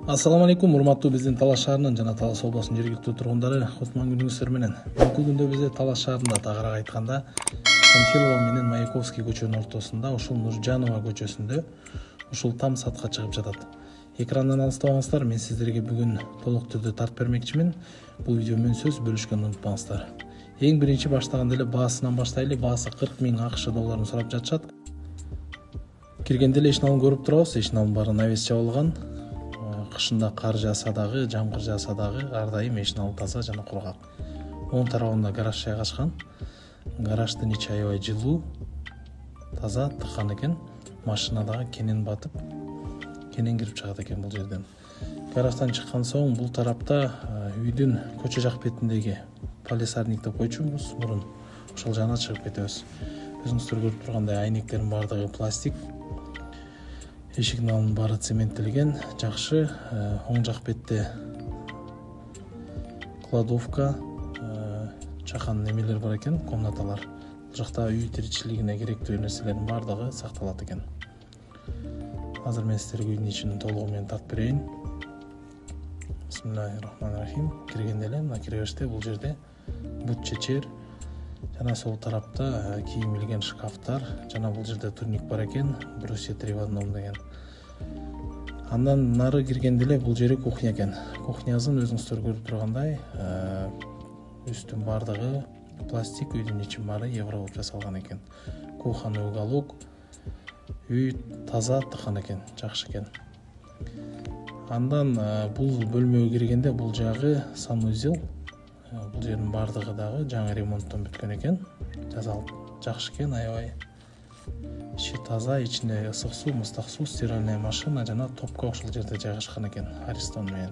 Ассаламу алейкум, урматтуу биздин Талас шаарынын жана Талас областынын жергиликтүү тургундары, кутман күнүңүздөр менен. Бүгүнкү күндө бизде Талас шаарында, тагыраак айтканда, Панфилова менен Маяковский көчөнүн ортосунда, ушул Нуржанова көчөсүндө ушул там сатка чыгып жатат. Экрандан алыстабаңыздар, мен сиздерге бүгүн толук түрдө тартып бермекчимин. Бул видео менен сөз бөлүшкөндү унутпаңыздар. Эң биринчи баштаганда эле баасынан баштайлы. Баасы 40 000 АКШ долларын сурап жатышат. Киргенде эле эшиналын көрүп турабыз. Эшиналдын баары навес жабылган. Кышында кар жааса дагы, жамгыр жааса дагы ар дайым эшинал таза жана кургак. Оң тарабында гараж жайгашкан. Гараждын ичи аябай жылуу, таза, тыккан экен. Машина дагы кенен батып, кенен кирип чыгат экен бул жерден. Гараждан чыккан соң бул тарапта үйдүн көчө жак бетиндеги палисарник деп койчубуз мурун. Ошол жана чыгып кетебиз. Өзүңүздөр көрүп тургандай айнектердин баардыгы пластик. Эшиктин алдынын баары цементтелген, жакшы. Оң жак бетте кладовка, чакан немелер бар экен, комнаталар. Бул жакта үй тиричилигине керектүү нерселердин баардыгы сакталат экен. Азыр мен сиздерге үйдүн ичин толугу менен тартып берейин. Бисмиллахиррахманиррахим. Киргенде эле мына киребеште бул жерде бут чечер жана сол тарапта кийим илген шкафтар жана бул жерде турник бар экен, брусья 3 в 1 деген. Андан нары киргенде эле бул жери кухня экен. Кухнясын өзүңүздөр көрүп тургандай, үстүн баардыгы пластик, үйдүн ичи баары евро болуп жасалган экен. Кухонный уголок, үй таза, тыккан экен, жакшы экен. Андан бул бөлмөгө киргенде бул жагы санузел. Бул жердин баардыгы дагы жаңы ремонттон бүткөн экен. Жасалып жакшы экен, аябай. Ичи таза, ичинде ысык суу, мыстак суу, стиральная машина жана топка ошол жерде жайгашкан экен, Аристон менен.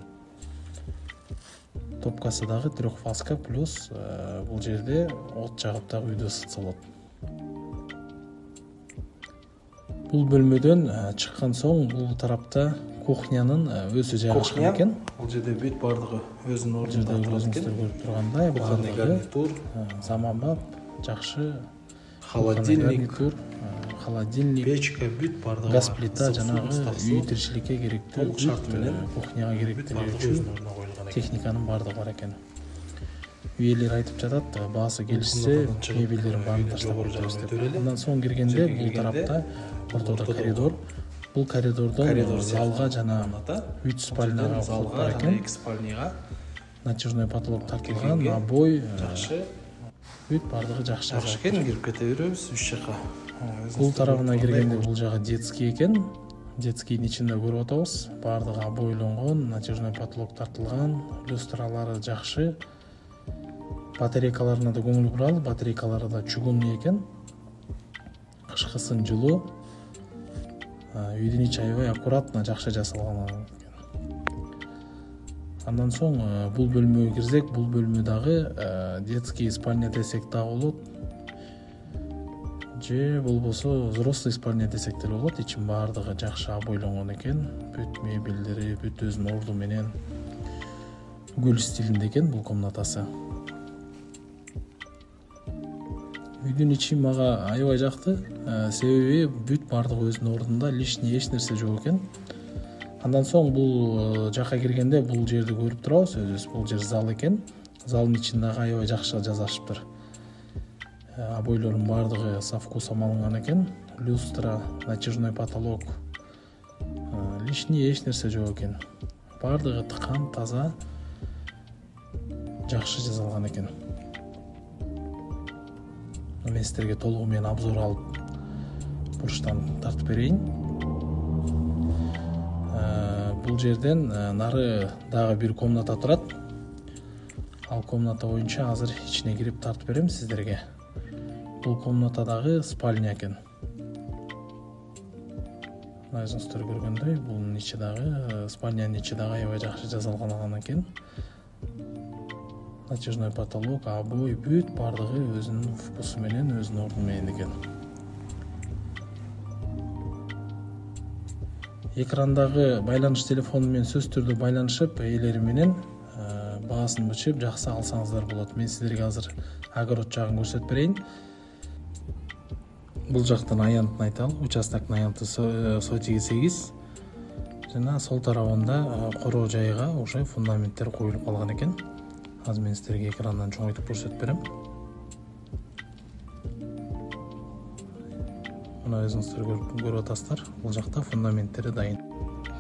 Топкасы дагы трехфазка, плюс бул жерде от жагып дагы үйдү ысытса болот. Бул бөлмөдөн чыккан соң бул тарапта кухнянын өзү жайгашкан экен. Бул жерде бүт баардыгы өзүнүн ордунда өзүңүздөр көрүп тургандай, баардыгы заманбап, жакшы. Холодильник, печка, бүт баардыгы, газ плита жанагы үй тиричиликке керектүү шарт менен кухняга керектүү техниканын баардыгы бар экен. Үй ээлери айтып жатат, баасы келишсе, мебелдерин баарын таштап кетебиз деп. Андан соң киргенде бул тарапта ортодо коридор. Бул коридордон залга жана 3 спальняга бар экен. 2 спальняга натяжной потолок тартылган, обой жакшы. Бүт баардыгы жакшы экен. Кирип кете беребиз 3 жака. Бул тарабына киргенде бул жагы детский экен. Детскийдин ичинде көрүп атабыз. Баардыгы обойлонгон, натяжной потолок тартылган, люстралары жакшы. Батарейкаларына да көңүл буралы, батарейкалары да чугунный экен. Кышкысын жылуу. Үйдүн ичи аябай аккуратно, жакшы жасалган экен. Андан соң бул бөлмөгө кирсек, бул бөлмө дагы детский спальня десек дагы болот. Же болбосо взрослый спальня десек деле болот. Ичин баардыгы жакшы обойлонгон экен. Бүт мебелдери, бүт өзүнүн орду менен гүл стилинде экен бул комнатасы. Үйдүн ичи мага аябай жакты. Себеби бүт баардыгы өзүнүн ордунда, лишний эч нерсе жок экен. Андан соң бул жака киргенде бул жерди көрүп турабыз өзүбүз. Бул жер зал экен. Залдын ичинде аябай жакшы жасашыптыр. Обойлордун баардыгы со вкусом алынган экен. Люстра, натяжной потолок. Лишний эч нерсе жок экен. Баардыгы тыккан, таза, жакшы жасалган экен. Мен сиздерге толугу менен обзор алып бурчтан тартып берейин. Бул жерден нары дагы бир комната турат. Ал комната боюнча азыр ичине кирип тартып берем сиздерге. Бул комната дагы спальня экен. Өзүңүздөр көргөндөй, бул ичи дагы спальнянын ичи дагы аябай жакшы жасалган экен. Натяжной потолок, обой, бүт баардыгы өзүнүн вкусу менен, өзүнүн орду менен экен. Экрандагы байланыш телефону менен сөз түрдө байланышып, ээлери менен баасын бичип жакшы алсаңыздар болот. Мен сиздерге азыр огород жагын көрсөтүп берейин. Бул жактан аянтын айталы, участоктун аянты 8. жана сол тарабында короо жайга ошо фундаменттер коюлуп калган экен. Азыр мен силерге экрандан чоңойтуп көрсөтүп берем. Мына өзүңүздөр көрүп атасыздар, бул жакта фундаменттери дайын.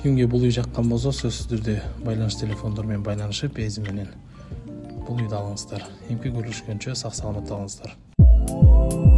Кимге бул үй жаккан болсо, сөзсүз түрдө байланыш телефондор менен байланышып, эзи менен бул үйдү алыңыздар. Эмки көрүшкөнчө сак саламат алыңыздар.